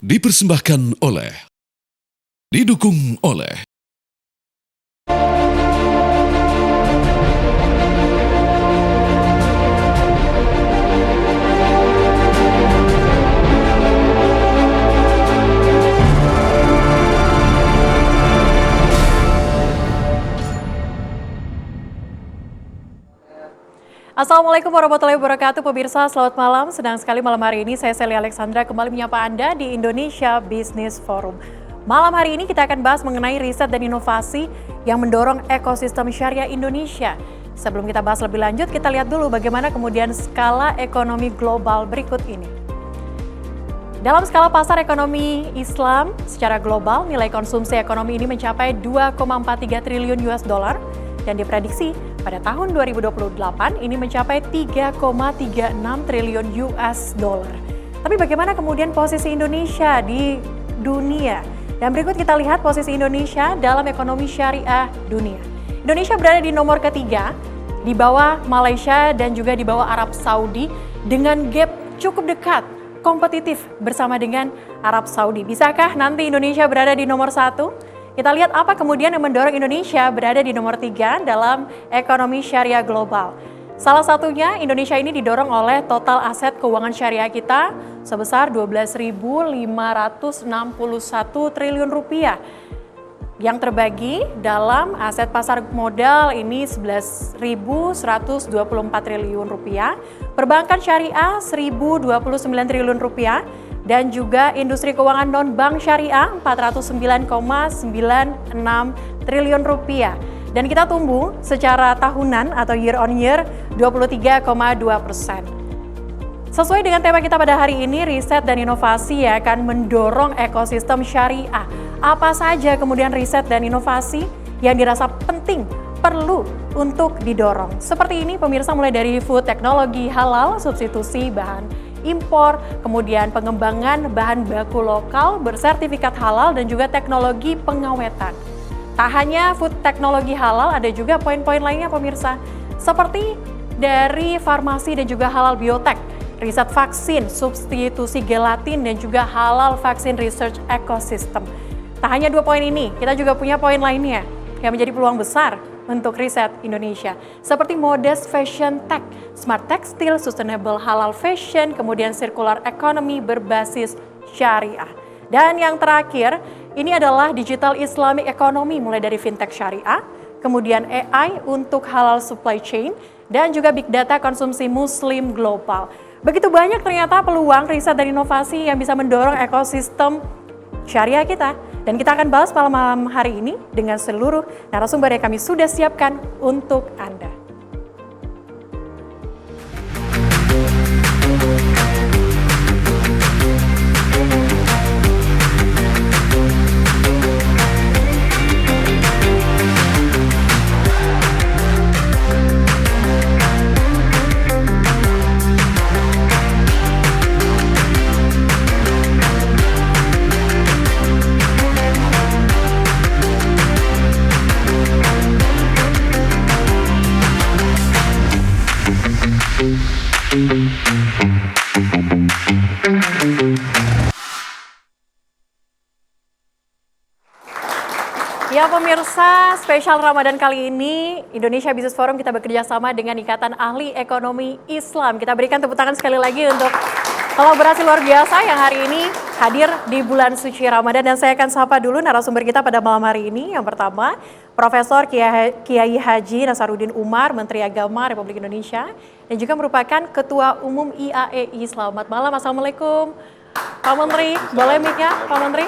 Dipersembahkan oleh, didukung oleh Assalamualaikum warahmatullahi wabarakatuh, pemirsa. Selamat malam. Senang sekali malam hari ini saya Sally Alexandra kembali menyapa Anda di Indonesia Business Forum. Malam hari ini kita akan bahas mengenai riset dan inovasi yang mendorong ekosistem syariah Indonesia. Sebelum kita bahas lebih lanjut, kita lihat dulu bagaimana kemudian skala ekonomi global berikut ini. Dalam skala pasar ekonomi Islam secara global, nilai konsumsi ekonomi ini mencapai 2,43 triliun US dollar dan diprediksi pada tahun 2028 ini mencapai 3,36 triliun US dollar. Tapi bagaimana kemudian posisi Indonesia di dunia? Dan berikut kita lihat posisi Indonesia dalam ekonomi syariah dunia. Indonesia berada di nomor ketiga, di bawah Malaysia dan juga di bawah Arab Saudi dengan gap cukup dekat, kompetitif bersama dengan Arab Saudi. Bisakah nanti Indonesia berada di nomor satu? Kita lihat apa kemudian yang mendorong Indonesia berada di nomor 3 dalam ekonomi syariah global. Salah satunya Indonesia ini didorong oleh total aset keuangan syariah kita sebesar 12.561 triliun rupiah. Yang terbagi dalam aset pasar modal ini 11.124 triliun rupiah, perbankan syariah 1.029 triliun rupiah, dan juga industri keuangan non-bank syariah 409,96 triliun rupiah. Dan kita tumbuh secara tahunan atau year on year 23,2%. Sesuai dengan tema kita pada hari ini, riset dan inovasi akan mendorong ekosistem syariah. Apa saja kemudian riset dan inovasi yang dirasa penting, perlu untuk didorong? Seperti ini pemirsa, mulai dari food teknologi halal, substitusi bahan impor, kemudian pengembangan bahan baku lokal bersertifikat halal dan juga teknologi pengawetan. Tak hanya food teknologi halal, ada juga poin-poin lainnya pemirsa, seperti dari farmasi dan juga halal biotek, riset vaksin, substitusi gelatin dan juga halal vaksin research ecosystem. Tak hanya dua poin ini, kita juga punya poin lainnya yang menjadi peluang besar untuk riset Indonesia, seperti modest fashion tech, smart textile, sustainable halal fashion, kemudian circular economy berbasis syariah. Dan yang terakhir, ini adalah digital Islamic economy, mulai dari fintech syariah, kemudian AI untuk halal supply chain, dan juga big data konsumsi muslim global. Begitu banyak ternyata peluang riset dan inovasi yang bisa mendorong ekosistem syariah kita. Dan kita akan bahas malam hari ini dengan seluruh narasumber yang kami sudah siapkan untuk Anda. Ya pemirsa, spesial Ramadan kali ini Indonesia Business Forum kita bekerja sama dengan Ikatan Ahli Ekonomi Islam. Kita berikan tepuk tangan sekali lagi untuk kolaborasi luar biasa yang hari ini hadir di bulan suci Ramadan. Dan saya akan sapa dulu narasumber kita pada malam hari ini. Yang pertama, Profesor Kiai Haji Nasaruddin Umar, Menteri Agama Republik Indonesia, dan juga merupakan Ketua Umum IAEI. Selamat malam, Assalamualaikum Pak Menteri. Boleh mic-nya Pak Menteri?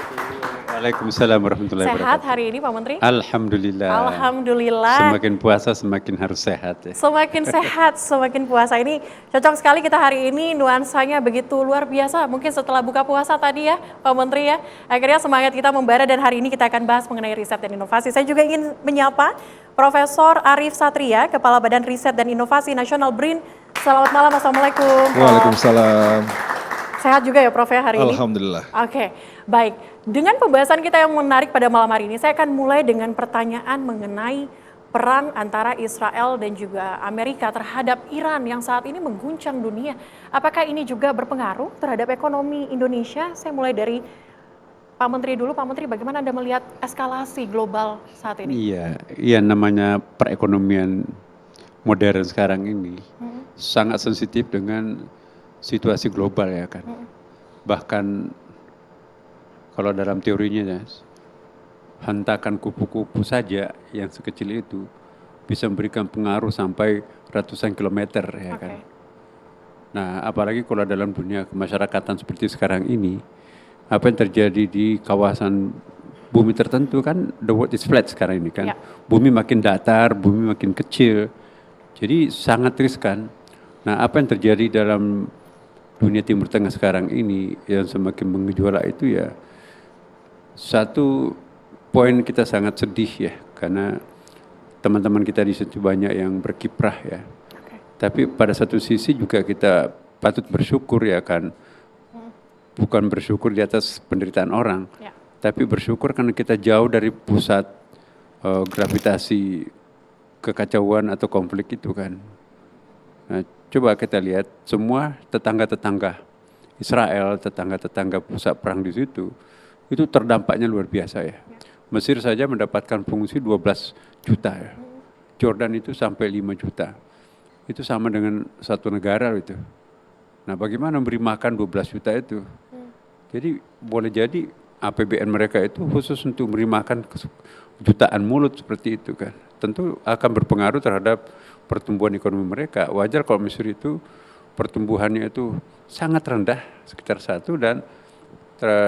Waalaikumsalam warahmatullahi wabarakatuh. Sehat hari ini Pak Menteri? Alhamdulillah. Alhamdulillah. Semakin puasa semakin harus sehat ya. Semakin sehat, semakin puasa. Ini cocok sekali kita hari ini, nuansanya begitu luar biasa. Mungkin setelah buka puasa tadi ya Pak Menteri ya. Akhirnya semangat kita membara dan hari ini kita akan bahas mengenai riset dan inovasi. Saya juga ingin menyapa Profesor Arif Satria, Kepala Badan Riset dan Inovasi Nasional BRIN. Selamat malam, Assalamualaikum. Waalaikumsalam. Sehat juga ya Prof ya hari ini? Alhamdulillah. Oke, baik. Dengan pembahasan kita yang menarik pada malam hari ini, saya akan mulai dengan pertanyaan mengenai perang antara Israel dan juga Amerika terhadap Iran yang saat ini mengguncang dunia. Apakah ini juga berpengaruh terhadap ekonomi Indonesia? Saya mulai dari Pak Menteri dulu, Pak Menteri bagaimana Anda melihat eskalasi global saat ini? Iya namanya perekonomian modern sekarang ini sangat sensitif dengan situasi global ya kan. Bahkan kalau dalam teorinya ya, hentakan kupu-kupu saja yang sekecil itu bisa memberikan pengaruh sampai ratusan kilometer ya kan. Nah, apalagi kalau dalam dunia kemasyarakatan seperti sekarang ini, apa yang terjadi di kawasan bumi tertentu kan, the world is flat sekarang ini kan. Bumi makin datar, bumi makin kecil, jadi sangat riskan. Nah, apa yang terjadi dalam dunia Timur Tengah sekarang ini yang semakin mengejolak itu ya, satu poin kita sangat sedih ya, karena teman-teman kita di situ banyak yang berkiprah ya. Tapi pada satu sisi juga kita patut bersyukur ya kan, bukan bersyukur di atas penderitaan orang, tapi bersyukur karena kita jauh dari pusat gravitasi kekacauan atau konflik itu kan. Nah, coba kita lihat semua tetangga-tetangga Israel, tetangga-tetangga pusat perang di situ, itu terdampaknya luar biasa ya. Mesir saja mendapatkan fungsi 12 juta ya. Jordan itu sampai 5 juta. Itu sama dengan satu negara itu. Nah, bagaimana memberi makan 12 juta itu? Jadi boleh jadi APBN mereka itu khusus untuk memberi makan jutaan mulut seperti itu kan. Tentu akan berpengaruh terhadap pertumbuhan ekonomi mereka. Wajar kalau Mesir itu pertumbuhannya itu sangat rendah, sekitar 1, dan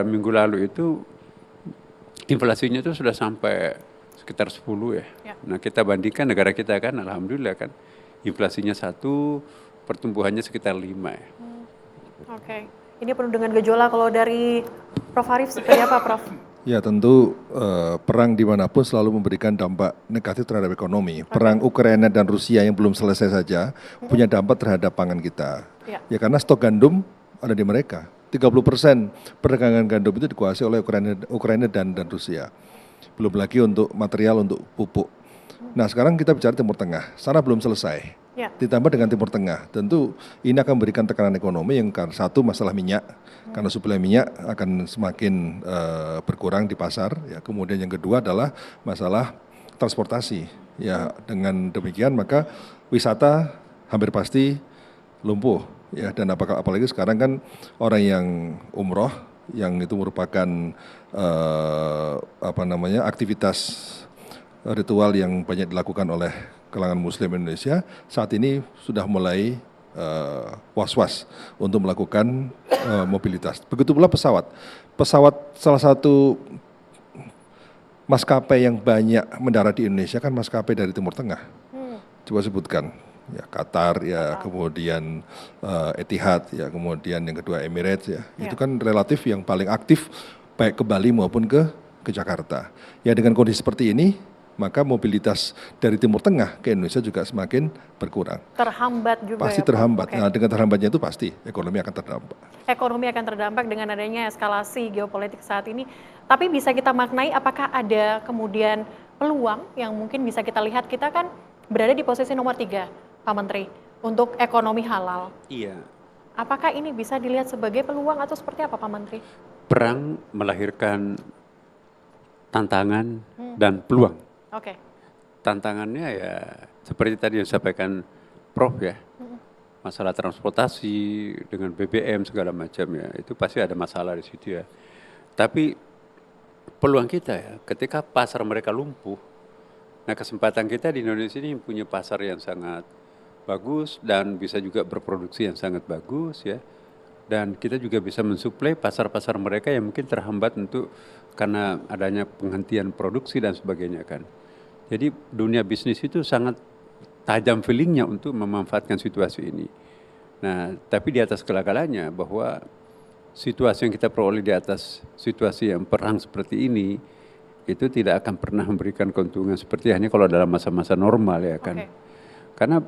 minggu lalu itu inflasinya itu sudah sampai sekitar 10 ya. Nah, kita bandingkan negara kita kan, alhamdulillah kan, inflasinya 1, pertumbuhannya sekitar 5 ya. Oke, ini penuh dengan gejolak. Kalau dari Prof. Arief seperti apa, Prof? Ya tentu perang dimanapun selalu memberikan dampak negatif terhadap ekonomi. Perang Ukraina dan Rusia yang belum selesai saja punya dampak terhadap pangan kita. Ya karena stok gandum ada di mereka. 30% perdagangan gandum itu dikuasai oleh Ukraina dan Rusia. Belum lagi untuk material untuk pupuk. Nah sekarang kita bicara Timur Tengah, sana belum selesai. Ditambah dengan Timur Tengah, tentu ini akan memberikan tekanan ekonomi yang satu masalah minyak, karena suplai minyak akan semakin berkurang di pasar. Ya, kemudian yang kedua adalah masalah transportasi. Ya, dengan demikian maka wisata hampir pasti lumpuh. Ya, dan apalagi sekarang kan orang yang umroh, yang itu merupakan aktivitas ritual yang banyak dilakukan oleh kalangan Muslim Indonesia, saat ini sudah mulai was-was untuk melakukan mobilitas. Begitu pula pesawat. Pesawat salah satu maskapai yang banyak mendarat di Indonesia kan maskapai dari Timur Tengah. Coba sebutkan. Ya, Qatar, ya, kemudian Etihad, ya, kemudian yang kedua Emirates, ya. Itu kan relatif yang paling aktif baik ke Bali maupun ke Jakarta. Ya, dengan kondisi seperti ini, maka mobilitas dari Timur Tengah ke Indonesia juga semakin berkurang. Terhambat juga. Pasti terhambat. Nah, dengan terhambatnya itu pasti ekonomi akan terdampak. Ekonomi akan terdampak dengan adanya eskalasi geopolitik saat ini. Tapi bisa kita maknai apakah ada kemudian peluang yang mungkin bisa kita lihat, kita kan berada di posisi nomor 3, Pak Menteri, untuk ekonomi halal. Iya. Apakah ini bisa dilihat sebagai peluang atau seperti apa, Pak Menteri? Perang melahirkan tantangan dan peluang. Tantangannya ya seperti tadi yang disampaikan Prof ya, masalah transportasi dengan BBM segala macam ya, itu pasti ada masalah di situ ya. Tapi peluang kita ya, ketika pasar mereka lumpuh, nah kesempatan kita di Indonesia ini punya pasar yang sangat bagus dan bisa juga berproduksi yang sangat bagus ya. Dan kita juga bisa mensuplai pasar-pasar mereka yang mungkin terhambat untuk karena adanya penghentian produksi dan sebagainya kan. Jadi dunia bisnis itu sangat tajam feelingnya untuk memanfaatkan situasi ini. Nah, tapi di atas segala-galanya bahwa situasi yang kita peroleh di atas situasi yang perang seperti ini, itu tidak akan pernah memberikan keuntungan seperti hanya kalau dalam masa-masa normal ya kan. Karena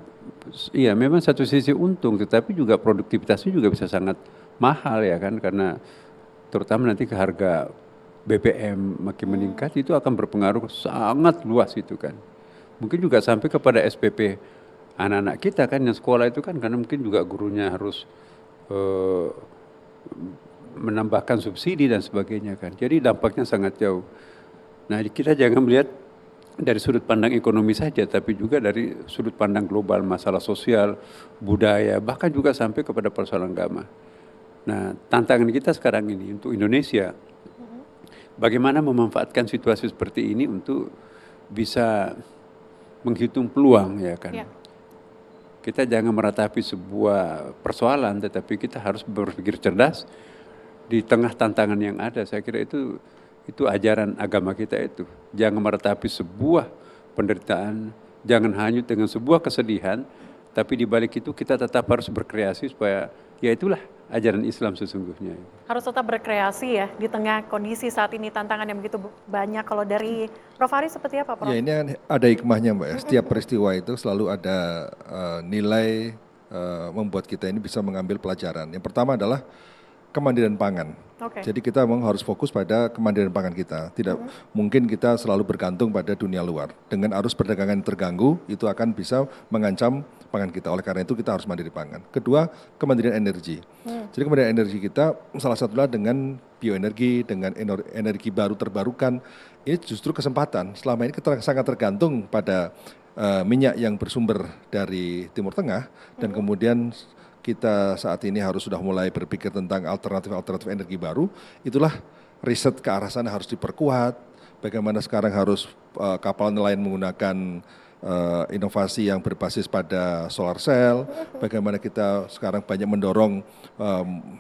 iya memang satu sisi untung, tetapi juga produktivitasnya juga bisa sangat mahal ya kan, karena terutama nanti ke harga BBM makin meningkat, itu akan berpengaruh sangat luas itu kan. Mungkin juga sampai kepada SPP anak-anak kita kan yang sekolah itu kan, karena mungkin juga gurunya harus menambahkan subsidi dan sebagainya kan. Jadi dampaknya sangat jauh. Nah, kita jangan melihat dari sudut pandang ekonomi saja, tapi juga dari sudut pandang global, masalah sosial, budaya, bahkan juga sampai kepada persoalan agama. Nah, tantangan kita sekarang ini untuk Indonesia, bagaimana memanfaatkan situasi seperti ini untuk bisa menghitung peluang, ya kan. Kita jangan meratapi sebuah persoalan, tetapi kita harus berpikir cerdas di tengah tantangan yang ada. Saya kira itu ajaran agama kita itu. Jangan meratapi sebuah penderitaan, jangan hanyut dengan sebuah kesedihan, tapi di balik itu kita tetap harus berkreasi supaya, ya itulah ajaran Islam sesungguhnya. Harus tetap berkreasi ya di tengah kondisi saat ini, tantangan yang begitu banyak. Kalau dari Prof. Ari seperti apa, Prof? Ya, ini kan ada hikmahnya, Mbak ya. Setiap peristiwa itu selalu ada nilai membuat kita ini bisa mengambil pelajaran. Yang pertama adalah kemandirian pangan. Jadi kita memang harus fokus pada kemandirian pangan kita. Tidak mungkin kita selalu bergantung pada dunia luar. Dengan arus perdagangan yang terganggu, itu akan bisa mengancam pangan kita. Oleh karena itu kita harus mandiri pangan. Kedua, kemandirian energi. Jadi kemandirian energi kita salah satunya dengan bioenergi, dengan energi baru terbarukan. Ini justru kesempatan. Selama ini kita sangat tergantung pada minyak yang bersumber dari Timur Tengah, dan kemudian kita saat ini sudah mulai berpikir tentang alternatif energi baru. Itulah riset ke arah sana harus diperkuat. Bagaimana sekarang harus kapal nelayan menggunakan inovasi yang berbasis pada solar cell. Bagaimana kita sekarang banyak mendorong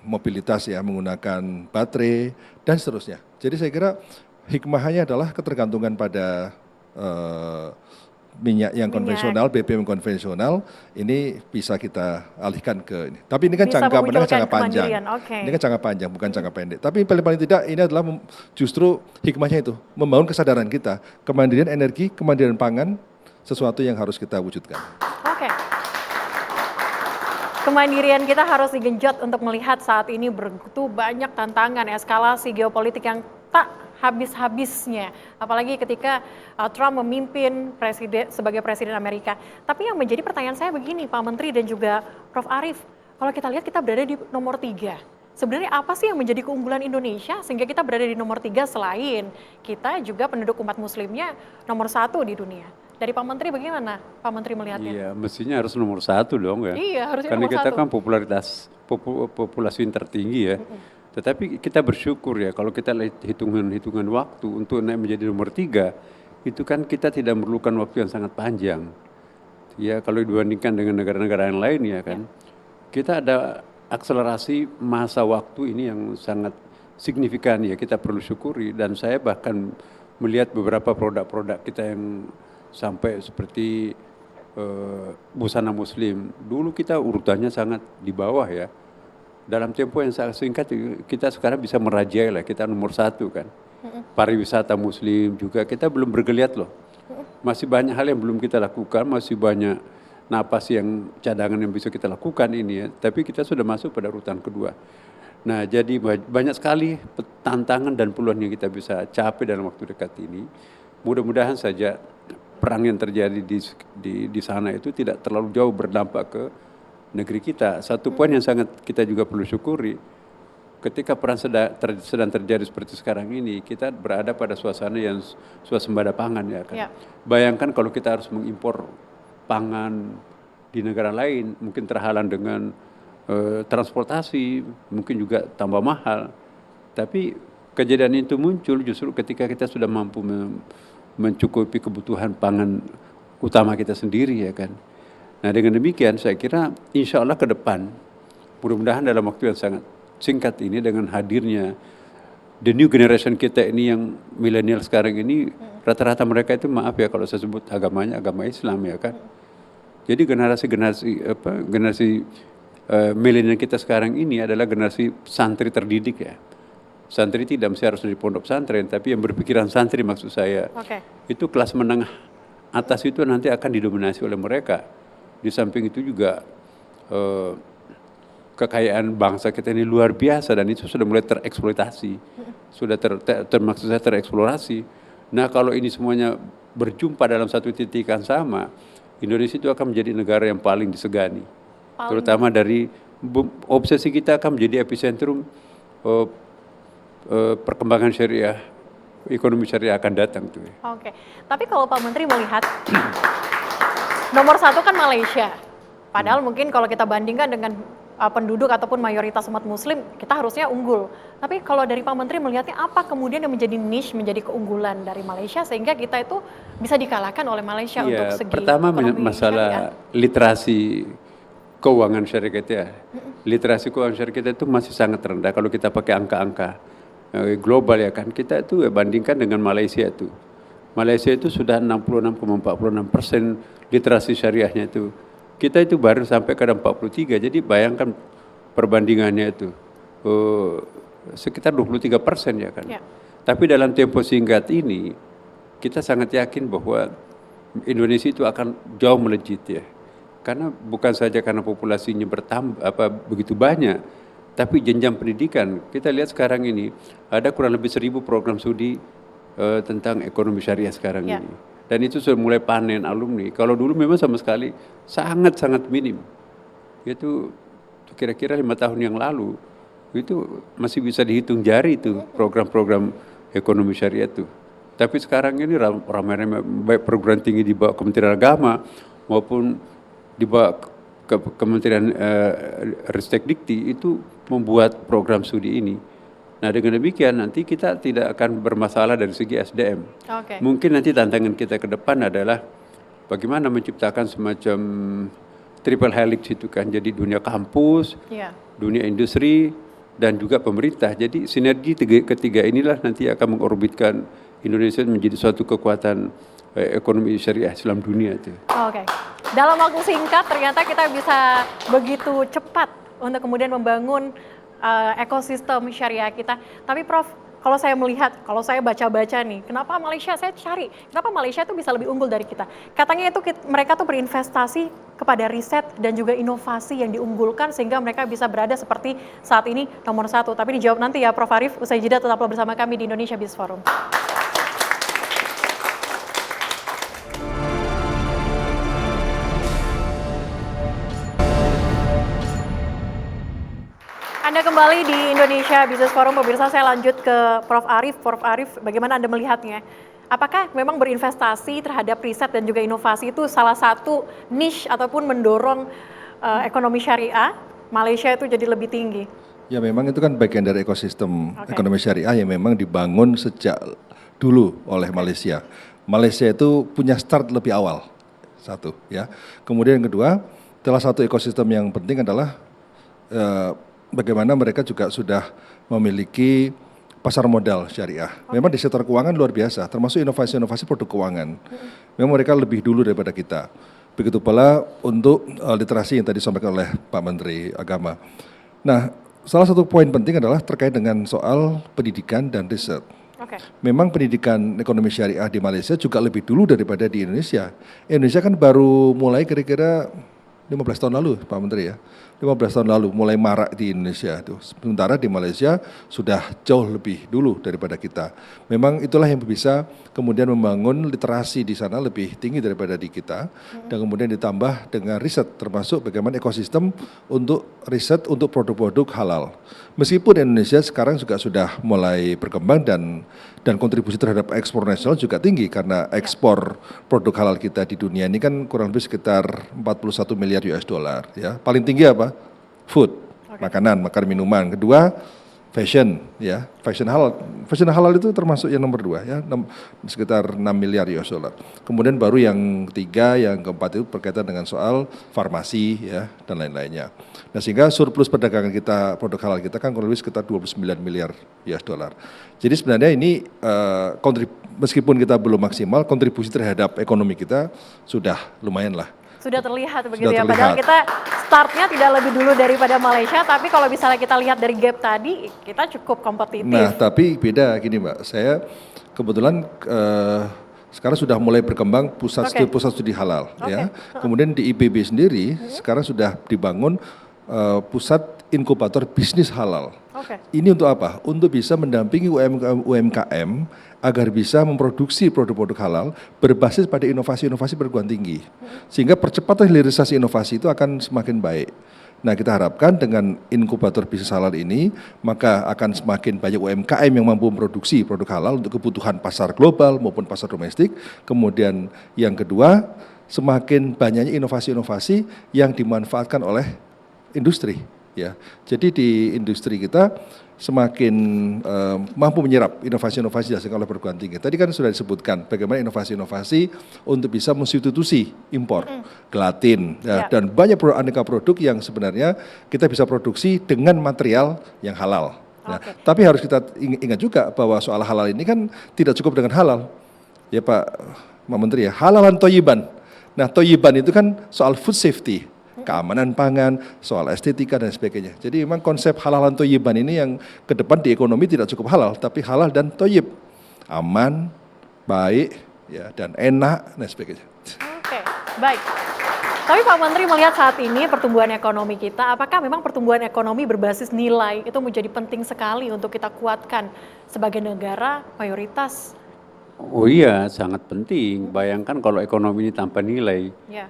mobilitas ya menggunakan baterai dan seterusnya. Jadi saya kira hikmahnya adalah ketergantungan pada minyak yang konvensional, BBM konvensional, ini bisa kita alihkan ke ini. Tapi ini kan jangka panjang. Ini kan jangka panjang, bukan jangka pendek. Tapi paling tidak ini adalah justru hikmahnya itu, membangun kesadaran kita, kemandirian energi, kemandirian pangan, sesuatu yang harus kita wujudkan. Kemandirian kita harus digenjot untuk melihat saat ini begitu banyak tantangan, eskalasi geopolitik yang tak habis-habisnya. Apalagi ketika Trump memimpin sebagai presiden Amerika. Tapi yang menjadi pertanyaan saya begini, Pak Menteri dan juga Prof. Arief, kalau kita lihat kita berada di nomor 3. Sebenarnya apa sih yang menjadi keunggulan Indonesia sehingga kita berada di nomor 3 selain kita juga penduduk umat muslimnya nomor 1 di dunia? Dari Pak Menteri bagaimana Pak Menteri melihatnya? Iya, mestinya harus nomor 1 dong ya. Iya, harusnya karena nomor 1. Karena kita kan populasi yang tertinggi ya. Tetapi kita bersyukur ya kalau kita lihat hitungan waktu untuk naik menjadi nomor 3, itu kan kita tidak memerlukan waktu yang sangat panjang. Ya kalau dibandingkan dengan negara-negara yang lain ya kan. Kita ada akselerasi masa waktu ini yang sangat signifikan ya, kita perlu syukuri. Dan saya bahkan melihat beberapa produk-produk kita yang sampai seperti busana muslim. Dulu kita urutannya sangat di bawah ya. Dalam tempo yang sangat singkat kita sekarang bisa merajai lah, kita nomor 1 kan. Pariwisata muslim juga kita belum bergeliat loh. Masih banyak hal yang belum kita lakukan, masih banyak napas yang cadangan yang bisa kita lakukan ini ya. Tapi kita sudah masuk pada urutan kedua. Nah jadi banyak sekali tantangan dan peluang yang kita bisa capai dalam waktu dekat ini. Mudah-mudahan saja perang yang terjadi di sana itu tidak terlalu jauh berdampak ke negeri kita. Satu poin yang sangat kita juga perlu syukuri, ketika perang sedang terjadi seperti sekarang ini, kita berada pada suasana yang suasembada pangan ya kan. Bayangkan kalau kita harus mengimpor pangan di negara lain, mungkin terhalang dengan transportasi, mungkin juga tambah mahal. Tapi kejadian itu muncul justru ketika kita sudah mampu mencukupi kebutuhan pangan utama kita sendiri ya kan. Nah dengan demikian saya kira insya Allah ke depan, mudah-mudahan dalam waktu yang sangat singkat ini dengan hadirnya the new generation kita ini yang milenial sekarang ini, rata-rata mereka itu maaf ya kalau saya sebut agamanya agama Islam ya kan. Jadi generasi milenial kita sekarang ini adalah generasi santri terdidik ya. Santri tidak mesti harus dari pondok pesantren, tapi yang berpikiran santri maksud saya. Itu kelas menengah atas itu nanti akan didominasi oleh mereka. Di samping itu juga kekayaan bangsa kita ini luar biasa dan itu sudah mulai tereksploitasi, sudah maksud saya tereksplorasi. Nah kalau ini semuanya berjumpa dalam satu titik yang sama, Indonesia itu akan menjadi negara yang paling disegani. Terutama dari obsesi kita akan menjadi epicentrum perkembangan syariah, ekonomi syariah akan datang tuh. Oke, tapi kalau Pak Menteri melihat nomor satu kan Malaysia, padahal mungkin kalau kita bandingkan dengan penduduk ataupun mayoritas umat muslim, kita harusnya unggul. Tapi kalau dari Pak Menteri melihatnya apa kemudian yang menjadi niche, menjadi keunggulan dari Malaysia sehingga kita itu bisa dikalahkan oleh Malaysia untuk segi pertama ekonomi masalah syariah. literasi keuangan syariah kita ya. Literasi keuangan syariah kita itu masih sangat rendah kalau kita pakai angka-angka global ya kan. Kita itu bandingkan dengan Malaysia itu. Malaysia itu sudah 66,46% literasi syariahnya itu. Kita itu baru sampai ke 43, jadi bayangkan perbandingannya itu sekitar 23% ya kan. Ya. Tapi dalam tempo singkat ini kita sangat yakin bahwa Indonesia itu akan jauh melejit ya. Karena bukan saja karena populasinya bertambah begitu banyak, tapi jenjang pendidikan. Kita lihat sekarang ini ada kurang lebih 1.000 program studi tentang ekonomi syariah sekarang ini. Dan itu sudah mulai panen alumni. Kalau dulu memang sama sekali sangat-sangat minim. Itu kira-kira 5 tahun yang lalu, itu masih bisa dihitung jari itu program-program ekonomi syariah itu. Tapi sekarang ini ramai-ramai baik perguruan tinggi di bawah Kementerian Agama maupun di bawah Kementerian Ristekdikti itu membuat program studi ini. Nah dengan demikian nanti kita tidak akan bermasalah dari segi SDM. Okay. Mungkin nanti tantangan kita ke depan adalah bagaimana menciptakan semacam triple helix itu kan. Jadi dunia kampus, dunia industri, dan juga pemerintah. Jadi sinergi ketiga inilah nanti akan mengorbitkan Indonesia menjadi suatu kekuatan ekonomi syariah Islam dunia itu. Oke. Dalam waktu singkat ternyata kita bisa begitu cepat untuk kemudian membangun ekosistem syariah kita. Tapi Prof, kalau saya melihat, kalau saya baca-baca nih, kenapa Malaysia, saya cari, kenapa Malaysia itu bisa lebih unggul dari kita? Katanya itu mereka tuh berinvestasi kepada riset dan juga inovasi yang diunggulkan sehingga mereka bisa berada seperti saat ini nomor 1. Tapi dijawab nanti ya Prof Arief, usai jeda tetaplah bersama kami di Indonesia Business Forum. Anda kembali di Indonesia Business Forum, pemirsa. Saya lanjut ke Prof Arief. Prof Arief, bagaimana Anda melihatnya? Apakah memang berinvestasi terhadap riset dan juga inovasi itu salah satu niche ataupun mendorong ekonomi syariah Malaysia itu jadi lebih tinggi? Ya memang itu kan bagian dari ekosistem ekonomi syariah yang memang dibangun sejak dulu oleh Malaysia. Malaysia itu punya start lebih awal, satu ya. Kemudian yang kedua, salah satu ekosistem yang penting adalah bagaimana mereka juga sudah memiliki pasar modal syariah. Memang di sektor keuangan luar biasa, termasuk inovasi-inovasi produk keuangan. Memang mereka lebih dulu daripada kita. Begitu pula untuk literasi yang tadi disampaikan oleh Pak Menteri Agama. Nah, salah satu poin penting adalah terkait dengan soal pendidikan dan riset. Memang pendidikan ekonomi syariah di Malaysia juga lebih dulu daripada di Indonesia. Indonesia kan baru mulai kira-kira 15 tahun lalu, Pak Menteri ya. 15 tahun lalu mulai marak di Indonesia itu. Sementara di Malaysia sudah jauh lebih dulu daripada kita. Memang itulah yang bisa kemudian membangun literasi di sana lebih tinggi daripada di kita. Dan kemudian ditambah dengan riset, termasuk bagaimana ekosistem untuk riset untuk produk-produk halal. Meskipun Indonesia sekarang juga sudah mulai berkembang dan kontribusi terhadap ekspor nasional juga tinggi karena ekspor produk halal kita di dunia ini kan kurang lebih sekitar 41 miliar US dollar ya. Paling tinggi apa? Food, makanan minuman. Kedua, fashion ya. Fashion halal itu termasuk yang nomor 2 ya, sekitar 6 miliar US dollar. Kemudian baru yang ketiga, yang keempat itu berkaitan dengan soal farmasi ya dan lain-lainnya. Nah, sehingga surplus perdagangan kita, produk halal kita kan kurang lebih sekitar 29 miliar US dollar. Jadi sebenarnya ini meskipun kita belum maksimal, kontribusi terhadap ekonomi kita sudah lumayan lah. Sudah terlihat begitu ya, padahal kita startnya tidak lebih dulu daripada Malaysia, tapi kalau misalnya kita lihat dari gap tadi, kita cukup kompetitif. Nah, tapi beda gini Mbak, saya kebetulan sekarang sudah mulai berkembang pusat studi halal ya. Kemudian di IPB sendiri sekarang sudah dibangun pusat inkubator bisnis halal. Ini untuk apa? Untuk bisa mendampingi UMKM agar bisa memproduksi produk-produk halal berbasis pada inovasi-inovasi perguruan tinggi. Sehingga percepatan hilirisasi inovasi itu akan semakin baik. Nah, kita harapkan dengan inkubator bisnis halal ini, maka akan semakin banyak UMKM yang mampu memproduksi produk halal untuk kebutuhan pasar global maupun pasar domestik. Kemudian yang kedua, semakin banyaknya inovasi-inovasi yang dimanfaatkan oleh industri. Ya, jadi di industri kita semakin mampu menyerap inovasi-inovasi dihasilkan oleh perguruan tinggi. Tadi kan sudah disebutkan bagaimana inovasi-inovasi untuk bisa mensubstitusi impor, gelatin, dan banyak aneka produk yang sebenarnya kita bisa produksi dengan material yang halal. Nah, tapi harus kita ingat juga bahwa soal halal ini kan tidak cukup dengan halal, ya Pak Menteri ya, halalan toyiban. Nah, toyiban itu kan soal food safety, keamanan pangan, soal estetika dan sebagainya. Jadi memang konsep halalan toyiban ini yang ke depan di ekonomi tidak cukup halal, tapi halal dan toyib, aman, baik, ya dan enak dan sebagainya. Oke, baik. Tapi Pak Menteri melihat saat ini pertumbuhan ekonomi kita, apakah memang pertumbuhan ekonomi berbasis nilai itu menjadi penting sekali untuk kita kuatkan sebagai negara mayoritas? Oh iya, sangat penting. Bayangkan kalau ekonomi ini tanpa nilai. Ya.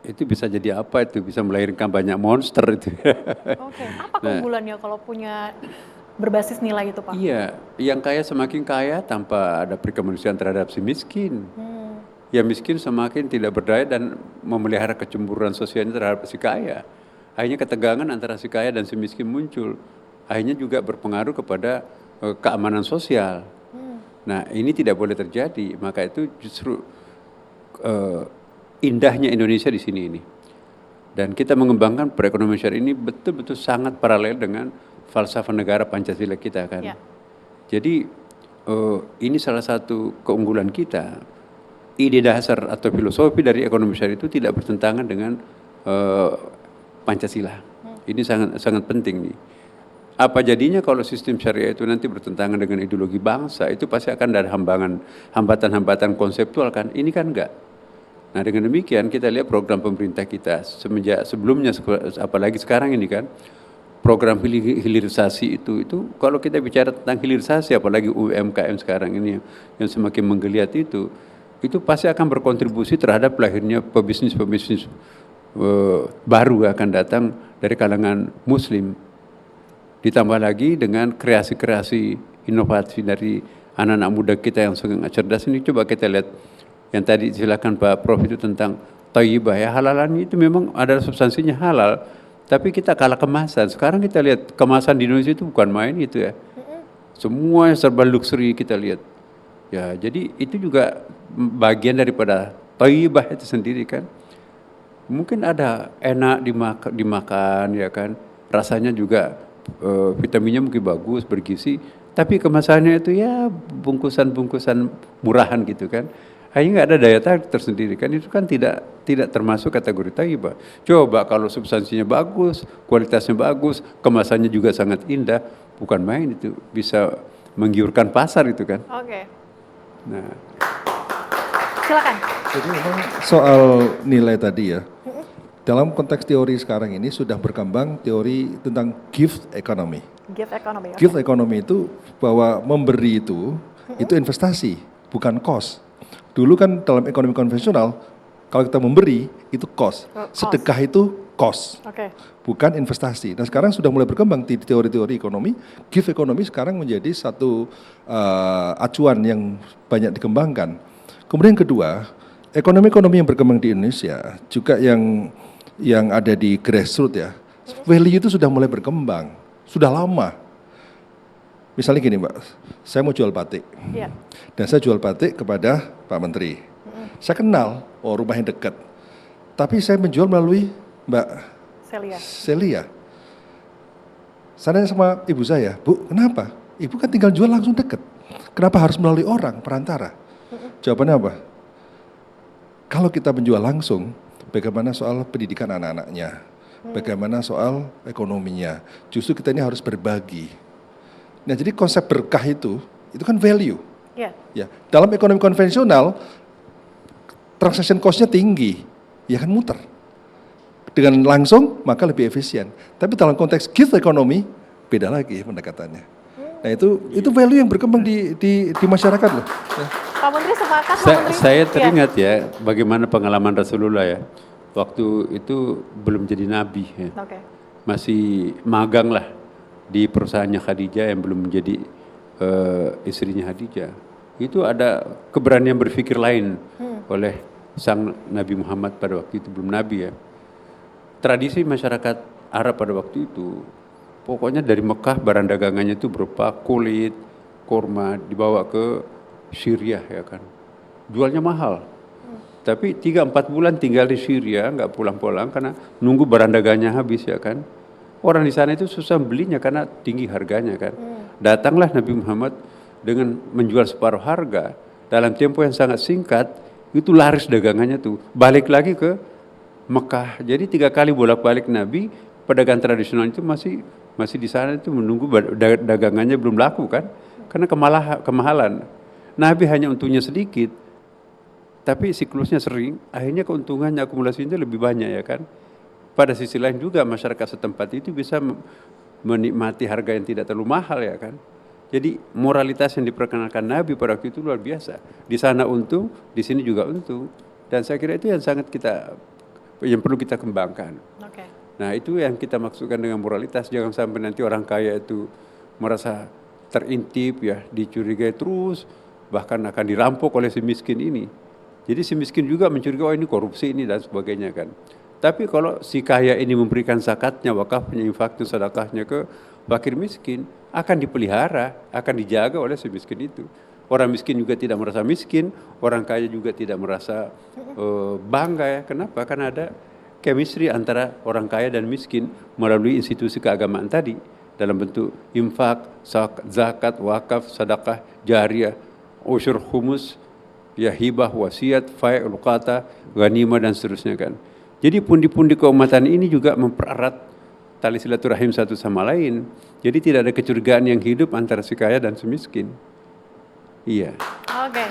Itu bisa jadi apa itu? Bisa melahirkan banyak monster itu. Oke, apa keunggulannya kalau punya berbasis nilai itu Pak? Iya, yang kaya semakin kaya tanpa ada perkemanusiaan terhadap si miskin. Yang miskin semakin tidak berdaya dan memelihara kecemburuan sosialnya terhadap si kaya. Akhirnya ketegangan antara si kaya dan si miskin muncul. Akhirnya juga berpengaruh kepada keamanan sosial. Nah, ini tidak boleh terjadi. Maka itu justru indahnya Indonesia di sini ini. Dan kita mengembangkan perekonomian syariah ini betul-betul sangat paralel dengan falsafah negara Pancasila kita kan. Ya. Jadi ini salah satu keunggulan kita. Ide dasar atau filosofi dari ekonomi syariah itu tidak bertentangan dengan Pancasila. Ini sangat penting nih. Apa jadinya kalau sistem syariah itu nanti bertentangan dengan ideologi bangsa, itu pasti akan ada hambatan-hambatan konseptual kan. Ini kan enggak. Nah, dengan demikian kita lihat program pemerintah kita semenjak sebelumnya, apalagi sekarang ini kan, program hilirisasi itu kalau kita bicara tentang hilirisasi, apalagi UMKM sekarang ini yang semakin menggeliat itu pasti akan berkontribusi terhadap lahirnya pebisnis-pebisnis baru akan datang dari kalangan Muslim. Ditambah lagi dengan kreasi-kreasi inovasi dari anak-anak muda kita yang sangat cerdas ini. Coba kita lihat yang tadi silakan Pak Prof itu tentang thayyibah ya, halalan itu memang ada substansinya halal, tapi kita kalah kemasan. Sekarang kita lihat kemasan di Indonesia itu bukan main itu ya. Semua serba luxury kita lihat. Ya, jadi itu juga bagian daripada thayyibah itu sendiri kan. Mungkin ada enak dimakan ya kan. Rasanya juga vitaminnya mungkin bagus, bergizi, tapi kemasannya itu ya bungkusan-bungkusan murahan gitu kan. Hanya nggak ada daya tarik tersendiri kan, itu kan tidak termasuk kategori thayyibah. Coba kalau substansinya bagus, kualitasnya bagus, kemasannya juga sangat indah, bukan main itu, bisa menggiurkan pasar itu kan. Oke. Nah, silakan. Jadi memang soal nilai tadi ya, dalam konteks teori sekarang ini sudah berkembang teori tentang gift economy. Gift economy. Okay. Gift economy itu bahwa memberi itu investasi, bukan cost. Dulu kan dalam ekonomi konvensional, kalau kita memberi itu cost, sedekah itu cost, bukan investasi. Nah sekarang sudah mulai berkembang di teori-teori ekonomi, gift economy sekarang menjadi satu acuan yang banyak dikembangkan. Kemudian kedua, ekonomi-ekonomi yang berkembang di Indonesia juga yang ada di grassroots ya, value itu sudah mulai berkembang, sudah lama. Misalnya gini Mbak, saya mau jual batik, dan saya jual batik kepada Pak Menteri. Saya kenal, rumahnya dekat, tapi saya menjual melalui Mbak Celia. Saya nanya sama ibu saya, Bu, kenapa? Ibu kan tinggal jual langsung dekat, kenapa harus melalui orang, perantara? Jawabannya apa? Kalau kita menjual langsung, bagaimana soal pendidikan anak-anaknya, bagaimana soal ekonominya, justru kita ini harus berbagi. Nah jadi konsep berkah itu kan value. Ya, dalam ekonomi konvensional, transaction cost-nya tinggi, ya kan muter. Dengan langsung maka lebih efisien. Tapi dalam konteks gift economy beda lagi pendekatannya. Nah itu value yang berkembang di masyarakat loh. Ya. Pak Menteri sepakat. Saya teringat ya bagaimana pengalaman Rasulullah ya. waktu itu belum jadi nabi ya. Oke. Masih magang lah di perusahaannya Khadijah yang belum menjadi istrinya Khadijah. Itu ada keberanian berpikir lain oleh sang Nabi Muhammad pada waktu itu, belum nabi ya. Tradisi masyarakat Arab pada waktu itu, pokoknya dari Mekah barang dagangannya itu berupa kulit, kurma dibawa ke Syria ya kan. Jualnya mahal. Tapi 3-4 bulan tinggal di Syria, nggak pulang-pulang karena nunggu barang dagangnya habis ya kan. Orang di sana itu susah belinya karena tinggi harganya kan. Datanglah Nabi Muhammad dengan menjual separuh harga dalam tempo yang sangat singkat, itu laris dagangannya tuh. Balik lagi ke Mekah. Jadi 3 kali bolak-balik Nabi, pedagang tradisional itu masih di sana itu menunggu dagangannya belum laku kan. Karena kemahalan. Nabi hanya untungnya sedikit, tapi siklusnya sering, akhirnya keuntungannya, akumulasinya lebih banyak ya kan. Pada sisi lain juga masyarakat setempat itu bisa menikmati harga yang tidak terlalu mahal ya kan. Jadi moralitas yang diperkenalkan Nabi pada waktu itu luar biasa. Di sana untung, di sini juga untung. Dan saya kira itu yang yang perlu kita kembangkan. Oke. Nah itu yang kita maksudkan dengan moralitas. Jangan sampai nanti orang kaya itu merasa terintip ya, dicurigai terus, bahkan akan dirampok oleh si miskin ini. Jadi si miskin juga mencurigai, oh ini korupsi ini dan sebagainya kan. Tapi kalau si kaya ini memberikan zakatnya, wakafnya, infaknya, sedekahnya ke fakir miskin, akan dipelihara, akan dijaga oleh si miskin itu. Orang miskin juga tidak merasa miskin, orang kaya juga tidak merasa bangga ya. Kenapa? Karena ada chemistry antara orang kaya dan miskin melalui institusi keagamaan tadi. Dalam bentuk infak, zakat, wakaf, sedekah, jariyah, usyur khumus, ya hibah, wasiat, fai', luqata, ghanimah dan seterusnya kan. Jadi pundi-pundi keumatan ini juga mempererat tali silaturahim satu sama lain. Jadi tidak ada kecurigaan yang hidup antara si kaya dan si miskin. Iya. Oke.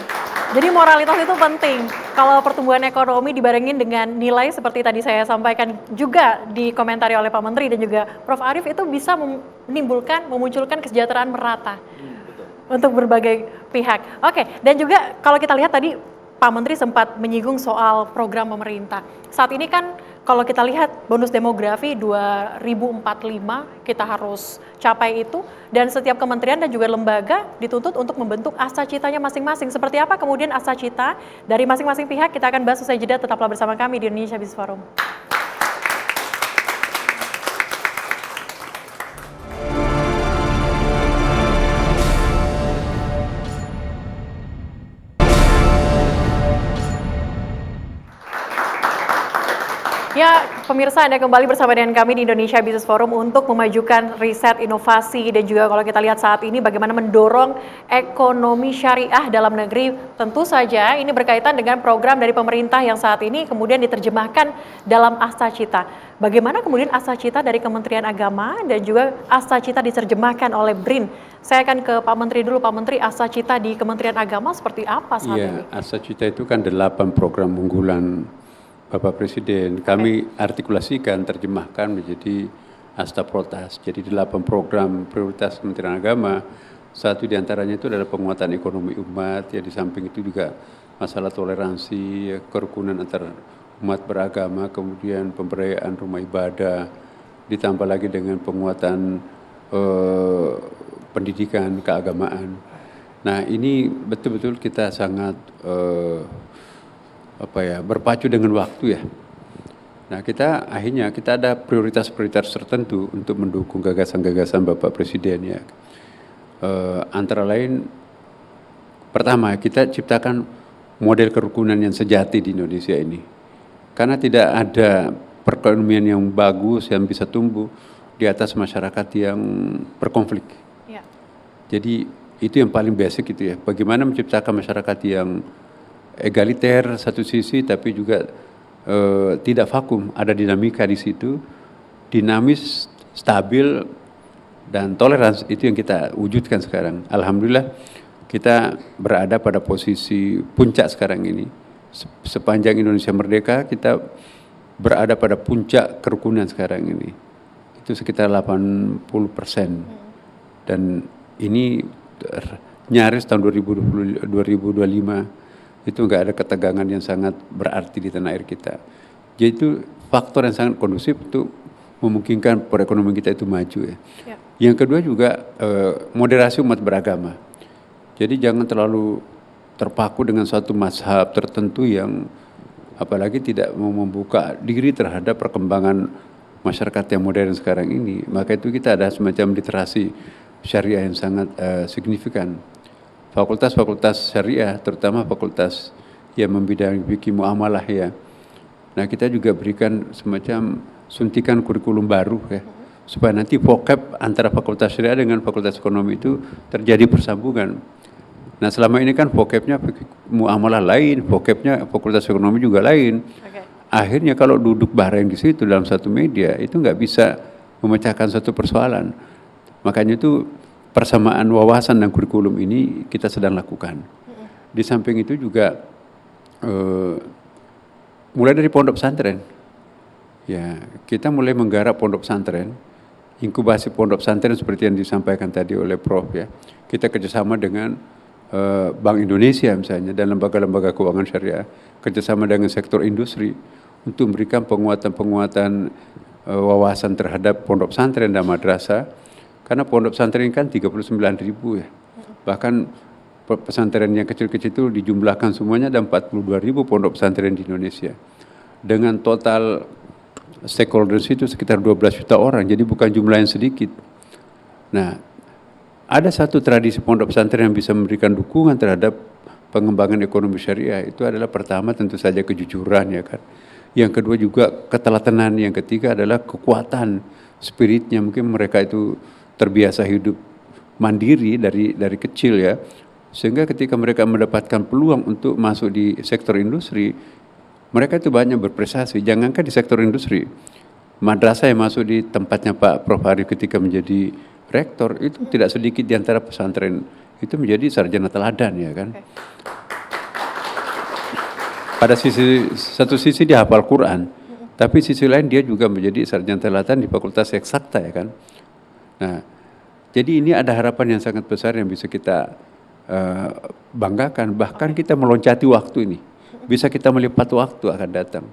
Jadi moralitas itu penting. Kalau pertumbuhan ekonomi dibarengin dengan nilai seperti tadi saya sampaikan juga dikomentari oleh Pak Menteri dan juga Prof. Arief, itu bisa memunculkan kesejahteraan merata untuk berbagai pihak. Oke, dan juga kalau kita lihat tadi Pak Menteri sempat menyinggung soal program pemerintah. Saat ini kan kalau kita lihat bonus demografi 2045 kita harus capai itu, dan setiap kementerian dan juga lembaga dituntut untuk membentuk asa citanya masing-masing. Seperti apa kemudian asa cita dari masing-masing pihak, kita akan bahas usai jeda. Tetaplah bersama kami di Indonesia Business Forum. Ya, pemirsa, Anda kembali bersama dengan kami di Indonesia Business Forum untuk memajukan riset, inovasi, dan juga kalau kita lihat saat ini bagaimana mendorong ekonomi syariah dalam negeri. Tentu saja ini berkaitan dengan program dari pemerintah yang saat ini kemudian diterjemahkan dalam Asa Cita. Bagaimana kemudian Asa Cita dari Kementerian Agama dan juga Asa Cita diterjemahkan oleh BRIN. Saya akan ke Pak Menteri dulu. Pak Menteri, Asa Cita di Kementerian Agama seperti apa saat ini? Iya, Asa Cita itu kan 8 program unggulan Bapak Presiden. Kami artikulasikan, terjemahkan menjadi Asta Protas. Jadi 8 program prioritas Kementerian Agama. Satu diantaranya itu adalah penguatan ekonomi umat. Ya, di samping itu juga masalah toleransi, ya, kerukunan antar umat beragama, kemudian pemberdayaan rumah ibadah, ditambah lagi dengan penguatan pendidikan keagamaan. Nah ini betul-betul kita sangat berpacu dengan waktu ya. Nah kita akhirnya kita ada prioritas-prioritas tertentu untuk mendukung gagasan-gagasan Bapak Presiden ya. Antara lain, pertama kita ciptakan model kerukunan yang sejati di Indonesia ini. Karena tidak ada perekonomian yang bagus yang bisa tumbuh di atas masyarakat yang berkonflik. Ya. Jadi itu yang paling basic itu ya. Bagaimana menciptakan masyarakat yang egaliter satu sisi, tapi juga tidak vakum, ada dinamika di situ, dinamis, stabil, dan toleransi. Itu yang kita wujudkan sekarang. Alhamdulillah kita berada pada posisi puncak sekarang ini. Sepanjang Indonesia merdeka kita berada pada puncak kerukunan sekarang ini. Itu sekitar 80%. Dan ini nyaris tahun 2025 itu enggak ada ketegangan yang sangat berarti di tanah air kita. Jadi itu faktor yang sangat kondusif untuk memungkinkan perekonomian kita itu maju ya. Yang kedua juga moderasi umat beragama. Jadi jangan terlalu terpaku dengan suatu mazhab tertentu yang apalagi tidak mau membuka diri terhadap perkembangan masyarakat yang modern sekarang ini. Maka itu kita ada semacam literasi syariah yang sangat signifikan. Fakultas-fakultas syariah, terutama fakultas yang membidangi fikih muamalah ya. Nah kita juga berikan semacam suntikan kurikulum baru ya, supaya nanti vocab antara fakultas syariah dengan fakultas ekonomi itu terjadi persambungan. Nah selama ini kan vocabnya muamalah lain, vocabnya fakultas ekonomi juga lain. Akhirnya kalau duduk bareng di situ dalam satu media itu nggak bisa memecahkan satu persoalan. Makanya itu persamaan wawasan dan kurikulum ini kita sedang lakukan. Di samping itu juga mulai dari pondok pesantren. Ya, kita mulai menggarap pondok pesantren, inkubasi pondok pesantren seperti yang disampaikan tadi oleh Prof ya. Kita kerjasama dengan Bank Indonesia misalnya dan lembaga-lembaga keuangan syariah, kerjasama dengan sektor industri untuk memberikan penguatan-penguatan wawasan terhadap pondok pesantren dan madrasah. Karena pondok pesantren kan 39.000 ya. Bahkan pesantren yang kecil-kecil itu dijumlahkan semuanya ada 42.000 pondok pesantren di Indonesia. Dengan total stakeholders itu sekitar 12 juta orang, jadi bukan jumlah yang sedikit. Nah, ada satu tradisi pondok pesantren yang bisa memberikan dukungan terhadap pengembangan ekonomi syariah, itu adalah pertama tentu saja kejujuran ya kan. Yang kedua juga keteladanan, yang ketiga adalah kekuatan spiritnya. Mungkin mereka itu terbiasa hidup mandiri dari kecil ya, sehingga ketika mereka mendapatkan peluang untuk masuk di sektor industri, mereka itu banyak berprestasi. Jangankan di sektor industri, madrasah yang masuk di tempatnya Pak Prof Arif ketika menjadi rektor itu tidak sedikit di antara pesantren itu menjadi sarjana teladan ya kan. Pada satu sisi dia hafal Quran, tapi sisi lain dia juga menjadi sarjana teladan di Fakultas Eksakta ya kan. Nah, jadi ini ada harapan yang sangat besar yang bisa kita banggakan. Bahkan kita meloncati waktu ini, bisa kita melipat waktu akan datang.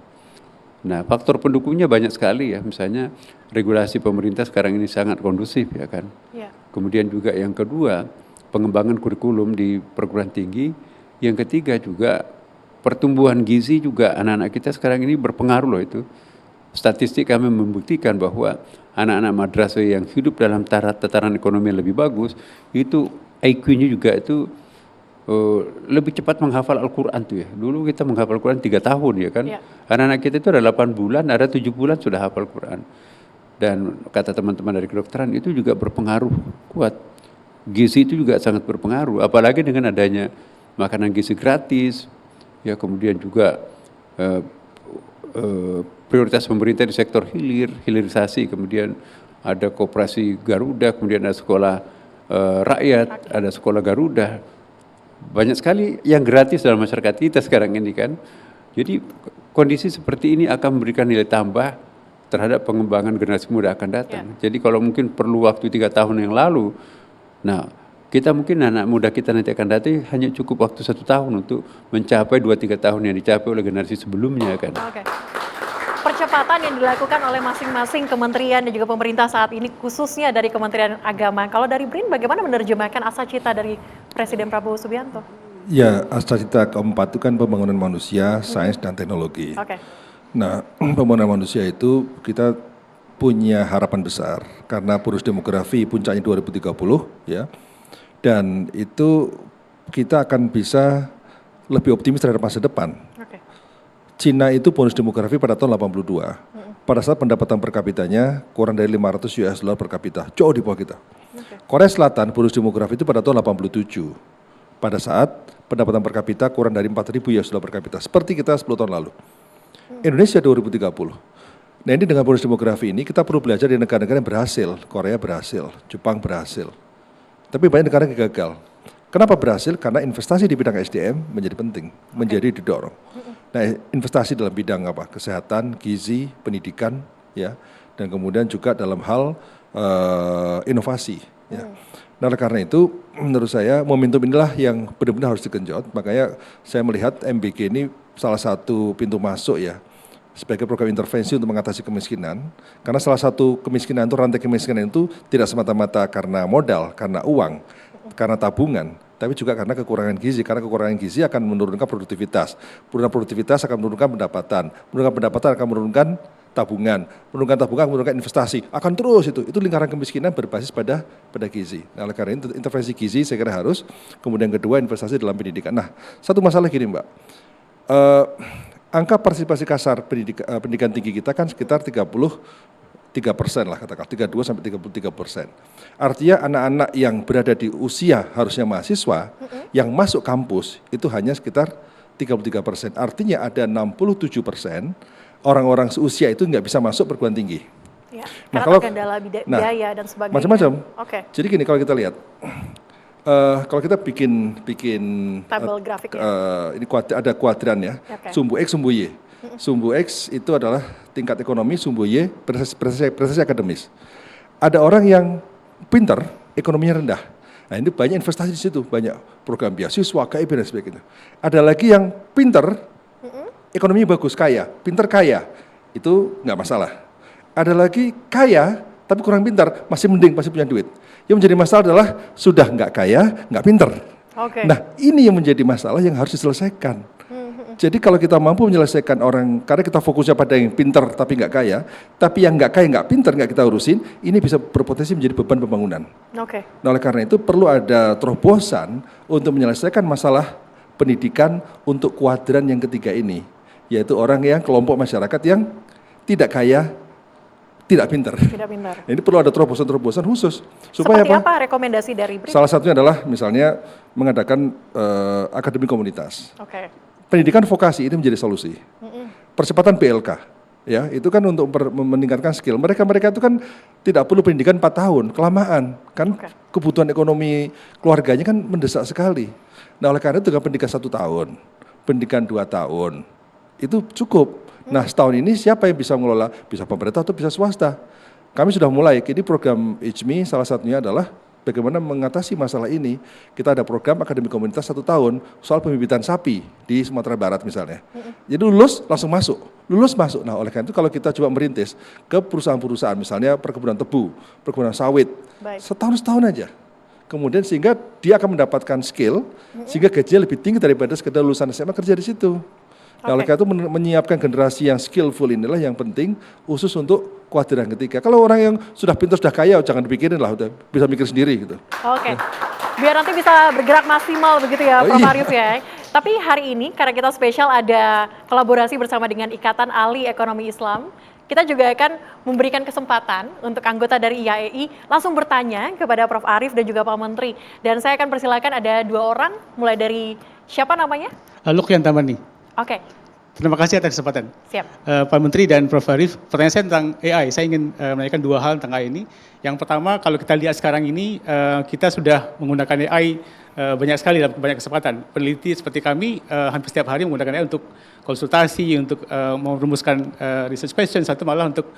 Nah, faktor pendukungnya banyak sekali ya. Misalnya regulasi pemerintah sekarang ini sangat kondusif ya kan. Kemudian juga yang kedua, pengembangan kurikulum di perguruan tinggi. Yang ketiga juga pertumbuhan gizi juga anak-anak kita sekarang ini berpengaruh loh itu. Statistik kami membuktikan bahwa anak-anak madrasah yang hidup dalam tataran ekonomi yang lebih bagus, itu IQ-nya juga itu lebih cepat menghafal Al-Quran tuh ya. Dulu kita menghafal Al-Quran 3 tahun ya kan. Anak-anak kita itu ada 8 bulan, ada 7 bulan sudah hafal Quran. Dan kata teman-teman dari kedokteran itu juga berpengaruh kuat. Gizi itu juga sangat berpengaruh, apalagi dengan adanya makanan gizi gratis, ya kemudian juga prioritas pemerintah di sektor hilirisasi, kemudian ada koperasi Garuda, kemudian ada sekolah rakyat, ada sekolah Garuda. Banyak sekali yang gratis dalam masyarakat kita sekarang ini kan. Jadi kondisi seperti ini akan memberikan nilai tambah terhadap pengembangan generasi muda akan datang. Jadi kalau mungkin perlu waktu 3 tahun yang lalu, nah kita mungkin anak muda kita nanti akan datang hanya cukup waktu 1 tahun untuk mencapai 2-3 tahun yang dicapai oleh generasi sebelumnya kan. Percepatan yang dilakukan oleh masing-masing kementerian dan juga pemerintah saat ini, khususnya dari Kementerian Agama. Kalau dari BRIN bagaimana menerjemahkan asa cita dari Presiden Prabowo Subianto? Ya, asa cita keempat itu kan pembangunan manusia, sains dan teknologi. Nah, pembangunan manusia itu kita punya harapan besar karena bonus demografi puncaknya 2030 ya. Dan itu kita akan bisa lebih optimis terhadap masa depan. Cina itu bonus demografi pada tahun 82. Pada saat pendapatan per kapitanya kurang dari 500 US dollar per kapita, jauh di bawah kita. Korea Selatan bonus demografi itu pada tahun 87. Pada saat pendapatan per kapita kurang dari 4.000 US dollar per kapita, seperti kita 10 tahun lalu. Indonesia 2030. Nah ini dengan bonus demografi ini kita perlu belajar dari negara-negara yang berhasil. Korea berhasil, Jepang berhasil. Tapi banyak negara yang gagal. Kenapa berhasil? Karena investasi di bidang SDM menjadi penting, menjadi didorong. Nah, investasi dalam bidang apa? Kesehatan, gizi, pendidikan, ya, dan kemudian juga dalam hal inovasi. Ya. Nah, karena itu, menurut saya momentum inilah yang benar-benar harus digenjot. Makanya saya melihat MBG ini salah satu pintu masuk ya sebagai program intervensi untuk mengatasi kemiskinan. Karena salah satu kemiskinan itu, rantai kemiskinan itu tidak semata-mata karena modal, karena uang, karena tabungan, tapi juga karena kekurangan gizi. Karena kekurangan gizi akan menurunkan produktivitas. Menurunkan produktivitas akan menurunkan pendapatan. Menurunkan pendapatan akan menurunkan tabungan. Menurunkan tabungan, menurunkan investasi. Akan terus itu. Itu lingkaran kemiskinan berbasis pada gizi. Nah, oleh karena itu intervensi gizi saya kira harus. Kemudian kedua, investasi dalam pendidikan. Nah, satu masalah gini Mbak. Angka partisipasi kasar pendidikan tinggi kita kan sekitar 33% lah katakan, 32 sampai 33%. Artinya anak-anak yang berada di usia harusnya mahasiswa, yang masuk kampus itu hanya sekitar 33%. Artinya ada 67% orang-orang seusia itu nggak bisa masuk perguruan tinggi. Ya, nah, karena kalau kendala biaya dan sebagainya. Macam-macam. Oke. Jadi gini, kalau kita lihat, kalau kita bikin tabel grafik ini ada kuadran ya, sumbu X, sumbu Y. Sumbu X itu adalah tingkat ekonomi, sumbu Y prestasi akademis. Ada orang yang pintar, ekonominya rendah. Nah, ini banyak investasi di situ, banyak program beasiswa, KIP dan sebagainya. Ada lagi yang pintar, ekonominya bagus, kaya, pintar kaya, itu nggak masalah. Ada lagi kaya tapi kurang pintar, masih mending, masih punya duit. Yang menjadi masalah adalah sudah nggak kaya, nggak pintar. Nah, ini yang menjadi masalah yang harus diselesaikan. Jadi kalau kita mampu menyelesaikan orang, karena kita fokusnya pada yang pintar tapi nggak kaya, tapi yang nggak kaya nggak pintar nggak kita urusin, ini bisa berpotensi menjadi beban pembangunan. Nah, oleh karena itu perlu ada terobosan untuk menyelesaikan masalah pendidikan untuk kuadran yang ketiga ini, yaitu orang yang kelompok masyarakat yang tidak kaya, tidak pintar. Ini perlu ada terobosan-terobosan khusus. Supaya seperti apa rekomendasi dari BRIN? Salah satunya adalah misalnya mengadakan akademi komunitas. Pendidikan vokasi ini menjadi solusi. Percepatan PLK, ya itu kan untuk meningkatkan skill. Mereka itu kan tidak perlu pendidikan 4 tahun, kelamaan. Kan kebutuhan ekonomi keluarganya kan mendesak sekali. Nah, oleh karena itu dengan pendidikan 1 tahun, pendidikan 2 tahun, itu cukup. Nah, setahun ini siapa yang bisa mengelola? Bisa pemerintah atau bisa swasta. Kami sudah mulai, ini program IJMI salah satunya adalah bagaimana mengatasi masalah ini. Kita ada program akademi komunitas 1 tahun soal pembibitan sapi di Sumatera Barat misalnya. Jadi lulus langsung masuk, Nah, oleh karena itu kalau kita coba merintis ke perusahaan-perusahaan, misalnya perkebunan tebu, perkebunan sawit, setahun aja. Kemudian sehingga dia akan mendapatkan skill, sehingga gajinya lebih tinggi daripada sekedar lulusan SMA kerja di situ. Nah, oleh karena itu menyiapkan generasi yang skillful inilah yang penting khusus untuk kuadran ketiga. Kalau orang yang sudah pintar, sudah kaya, jangan dipikirin lah, udah bisa mikir sendiri gitu. Biar nanti bisa bergerak maksimal begitu ya, Prof. Arief ya. Tapi hari ini karena kita spesial ada kolaborasi bersama dengan Ikatan Ahli Ekonomi Islam, kita juga akan memberikan kesempatan untuk anggota dari IAEI langsung bertanya kepada Prof. Arief dan juga Pak Menteri. Dan saya akan persilakan ada 2 orang, mulai dari siapa namanya? Lukyan Tamani. Terima kasih atas kesempatan. Pak Menteri dan Prof. Arief, pertanyaan saya tentang AI. Saya ingin menanyakan 2 hal tentang AI ini. Yang pertama, kalau kita lihat sekarang ini, kita sudah menggunakan AI banyak sekali dalam banyak kesempatan. Peneliti seperti kami hampir setiap hari menggunakan AI untuk konsultasi, untuk merumuskan research question, satu malah untuk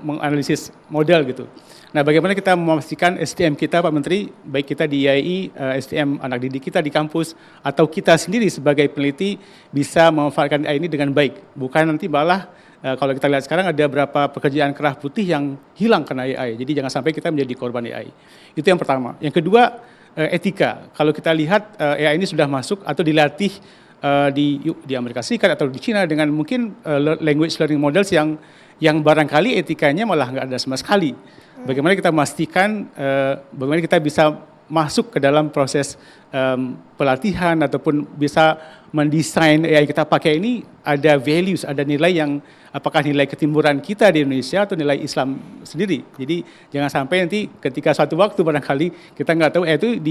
menganalisis model gitu. Nah, bagaimana kita memastikan SDM kita, Pak Menteri, baik kita di IAI, SDM anak didik kita di kampus, atau kita sendiri sebagai peneliti bisa memanfaatkan AI ini dengan baik. Bukan nanti malah, kalau kita lihat sekarang ada beberapa pekerjaan kerah putih yang hilang karena AI. Jadi jangan sampai kita menjadi korban AI. Itu yang pertama. Yang kedua, etika. Kalau kita lihat AI ini sudah masuk atau dilatih di Amerika Serikat atau di China dengan mungkin language learning models yang barangkali etikanya malah nggak ada sama sekali. Bagaimana kita memastikan, bagaimana kita bisa masuk ke dalam proses pelatihan ataupun bisa mendesain AI kita pakai ini ada values, ada nilai yang apakah nilai ketimburan kita di Indonesia atau nilai Islam sendiri. Jadi jangan sampai nanti ketika suatu waktu barangkali kita nggak tahu itu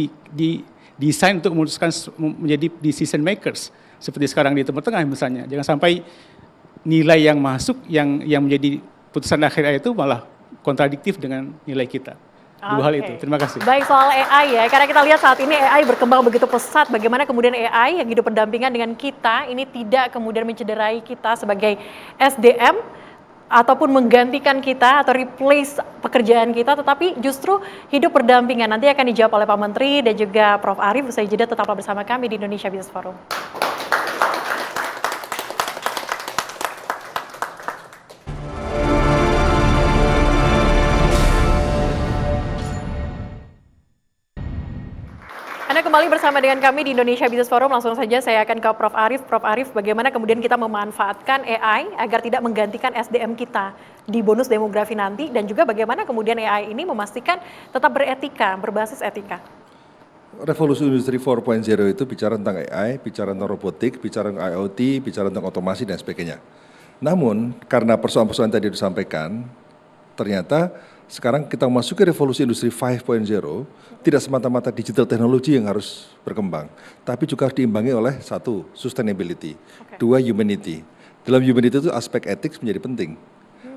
desain untuk memutuskan menjadi decision makers seperti sekarang di Timur Tengah misalnya. Jangan sampai nilai yang masuk yang menjadi putusan akhir itu malah kontradiktif dengan nilai kita. 2 hal itu. Terima kasih. Baik, soal AI ya, karena kita lihat saat ini AI berkembang begitu pesat, bagaimana kemudian AI yang hidup berdampingan dengan kita ini tidak kemudian mencederai kita sebagai SDM ataupun menggantikan kita atau replace pekerjaan kita, tetapi justru hidup berdampingan. Nanti akan dijawab oleh Pak Menteri dan juga Prof. Arief. Usai jeda tetaplah bersama kami di Indonesia Business Forum. kembali bersama dengan kami di Indonesia Business Forum. Langsung saja saya akan ke Prof. Arief. Prof. Arief, bagaimana kemudian kita memanfaatkan AI agar tidak menggantikan SDM kita di bonus demografi nanti, dan juga bagaimana kemudian AI ini memastikan tetap beretika, berbasis etika? Revolusi Industri 4.0 itu bicara tentang AI, bicara tentang robotik, bicara tentang IoT, bicara tentang otomasi dan sebagainya. Namun karena persoalan-persoalan tadi disampaikan, ternyata sekarang kita memasuki revolusi industri 5.0, tidak semata-mata digital teknologi yang harus berkembang, tapi juga diimbangi oleh satu, sustainability, dua, humanity. Dalam humanity itu aspek etik menjadi penting.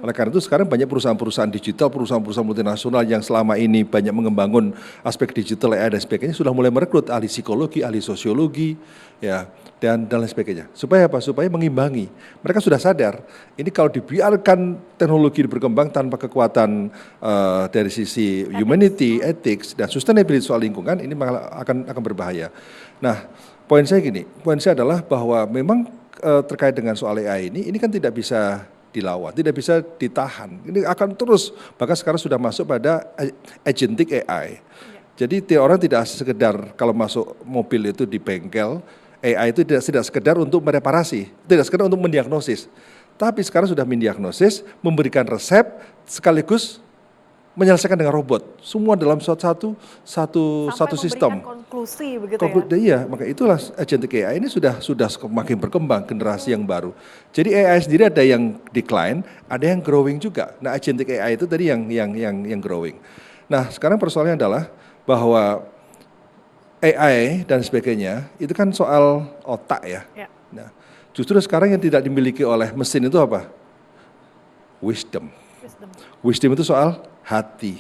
Oleh karena itu sekarang banyak perusahaan-perusahaan digital, perusahaan-perusahaan multinasional yang selama ini banyak mengembangkan aspek digital AI dan sebagainya sudah mulai merekrut ahli psikologi, ahli sosiologi, ya, dan lain sebagainya. Supaya apa? Supaya mengimbangi. Mereka sudah sadar, ini kalau dibiarkan teknologi berkembang tanpa kekuatan dari sisi humanity, ethics, dan sustainability soal lingkungan, ini malah akan berbahaya. Nah, poin saya adalah bahwa memang terkait dengan soal AI ini kan tidak bisa dilawan, tidak bisa ditahan. Ini akan terus, bahkan sekarang sudah masuk pada agentic AI. Jadi orang tidak sekedar kalau masuk mobil itu di bengkel, AI itu tidak sekedar untuk mereparasi, tidak sekedar untuk mendiagnosis. Tapi sekarang sudah mendiagnosis, memberikan resep, sekaligus menyelesaikan dengan robot. Semua dalam satu sistem. Sampai konklusi begitu ya? Iya, maka itulah agentic AI ini sudah semakin berkembang, generasi yang baru. Jadi AI sendiri ada yang decline, ada yang growing juga. Nah, agentic AI itu tadi yang growing. Nah, sekarang persoalannya adalah bahwa AI dan sebagainya itu kan soal otak ya. Nah, justru sekarang yang tidak dimiliki oleh mesin itu apa? Wisdom. Wisdom itu soal hati.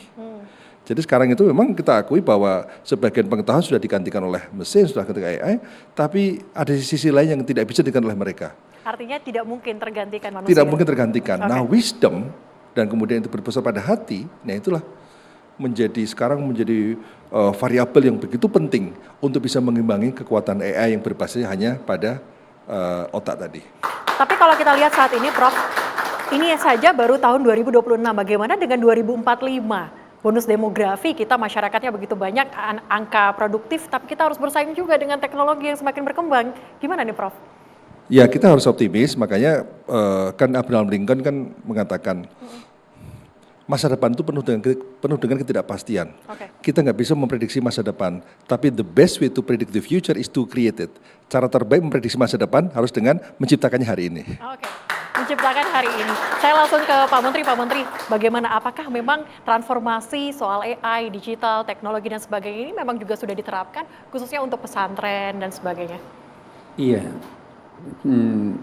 Jadi sekarang itu memang kita akui bahwa sebagian pengetahuan sudah digantikan oleh mesin, sudah ketika AI, tapi ada sisi lain yang tidak bisa digantikan oleh mereka. Artinya tidak mungkin tergantikan manusia. Tidak mungkin tergantikan. Okay. Nah, wisdom dan kemudian itu berpusat pada hati, nah itulah sekarang menjadi variabel yang begitu penting untuk bisa mengimbangi kekuatan AI yang berbasis hanya pada otak tadi. Tapi kalau kita lihat saat ini, Prof, ini saja baru tahun 2026, bagaimana dengan 2045? Bonus demografi, kita masyarakatnya begitu banyak, angka produktif, tapi kita harus bersaing juga dengan teknologi yang semakin berkembang. Gimana nih, Prof? Ya, kita harus optimis, makanya kan Abraham Lincoln kan mengatakan masa depan itu penuh dengan ketidakpastian. Kita nggak bisa memprediksi masa depan, tapi the best way to predict the future is to create it. Cara terbaik memprediksi masa depan harus dengan menciptakannya hari ini. Menciptakan hari ini. Saya langsung ke Pak Menteri. Pak Menteri, bagaimana, apakah memang transformasi soal AI, digital, teknologi dan sebagainya ini memang juga sudah diterapkan khususnya untuk pesantren dan sebagainya? Iya,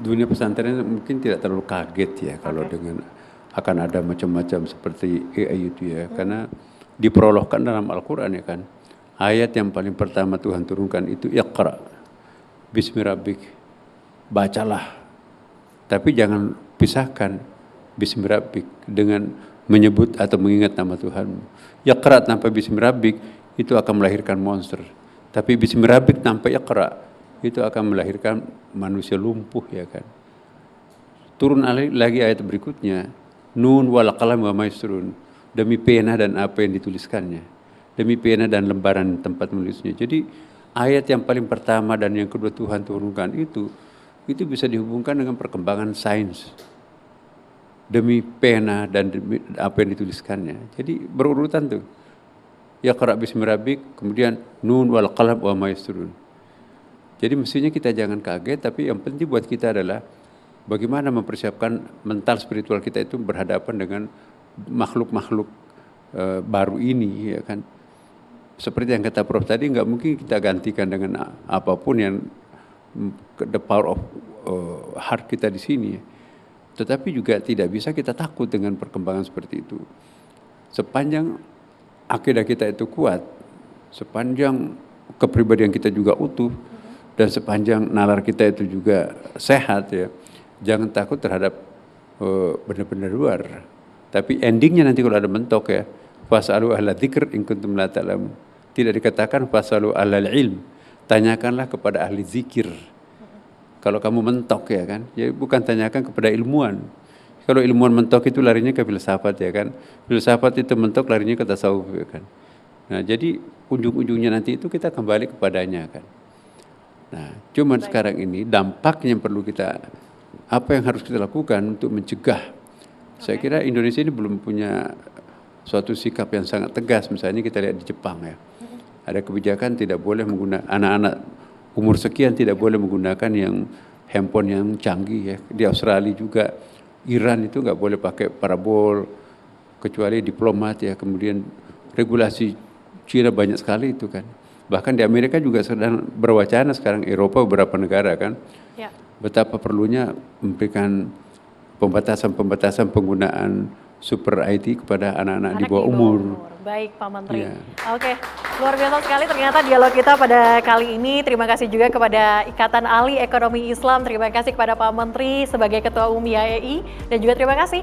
dunia pesantren mungkin tidak terlalu kaget ya kalau dengan akan ada macam-macam seperti AI itu ya, karena diprologkan dalam Al-Quran ya kan. Ayat yang paling pertama Tuhan turunkan itu Iqra, Bismi Rabbik, bacalah. Tapi jangan pisahkan Bismi Rabbik dengan menyebut atau mengingat nama Tuhanmu. Iqra tanpa Bismi Rabbik itu akan melahirkan monster. Tapi Bismi Rabbik tanpa Iqra itu akan melahirkan manusia lumpuh ya kan. Turun lagi ayat berikutnya, Nun wal qalam wa ma yasturun, demi pena dan apa yang dituliskannya, demi pena dan lembaran tempat menulisnya. Jadi ayat yang paling pertama dan yang kedua Tuhan turunkan itu bisa dihubungkan dengan perkembangan sains, demi pena dan demi apa yang dituliskannya. Jadi berurutan tuh. Iqra bismi rabbik, kemudian Nun wal qalam wa ma yasturun. Jadi mestinya kita jangan kaget, tapi yang penting buat kita adalah bagaimana mempersiapkan mental spiritual kita itu berhadapan dengan makhluk-makhluk baru ini ya kan. Seperti yang kata Prof tadi, nggak mungkin kita gantikan dengan apapun yang the power of heart kita di sini. Tetapi juga tidak bisa kita takut dengan perkembangan seperti itu. Sepanjang akidah kita itu kuat, sepanjang kepribadian kita juga utuh, dan sepanjang nalar kita itu juga sehat ya, jangan takut terhadap benda-benda luar. Tapi endingnya nanti kalau ada mentok ya, fasalu ahla dzikr in kuntum la ta'lamun. Tidak dikatakan fasalu ahlal ilm, tanyakanlah kepada ahli zikir. Kalau kamu mentok ya kan, ya bukan tanyakan kepada ilmuwan. Kalau ilmuwan mentok itu larinya ke filsafat ya kan, filsafat itu mentok larinya ke tasawuf ya kan. Nah, jadi ujung-ujungnya nanti itu kita kembali kepadanya kan. Nah, cuman sekarang ini dampaknya yang perlu kita, apa yang harus kita lakukan untuk mencegah. Saya kira Indonesia ini belum punya suatu sikap yang sangat tegas. Misalnya kita lihat di Jepang ya, ada kebijakan tidak boleh menggunakan, anak-anak umur sekian tidak boleh menggunakan yang handphone yang canggih ya. Di Australia juga, Iran itu nggak boleh pakai parabol kecuali diplomat ya. Kemudian regulasi Cina banyak sekali itu kan. Bahkan di Amerika juga sedang berwacana sekarang, Eropa beberapa negara kan, betapa perlunya memberikan pembatasan penggunaan super IT kepada anak-anak di bawah umur. Baik Pak Menteri. Oke, luar biasa sekali ternyata dialog kita pada kali ini. Terima kasih juga kepada Ikatan Ahli Ekonomi Islam. Terima kasih kepada Pak Menteri sebagai Ketua Umum IAEI. Dan juga terima kasih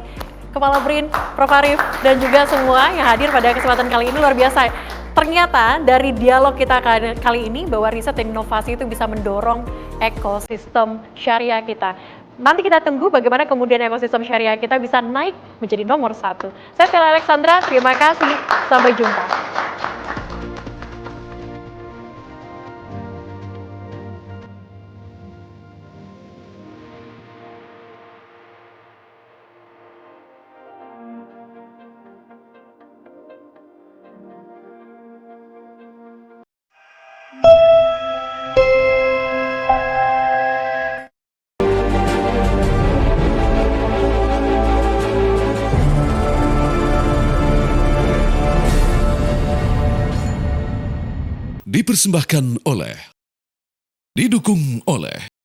Kepala BRIN, Prof. Arief, dan juga semua yang hadir pada kesempatan kali ini. Luar biasa. Ternyata dari dialog kita kali ini bahwa riset dan inovasi itu bisa mendorong ekosistem syariah kita. Nanti kita tunggu bagaimana kemudian ekosistem syariah kita bisa naik menjadi nomor 1. Saya Stella Alexandra, terima kasih. Sampai jumpa. Dipersembahkan oleh, didukung oleh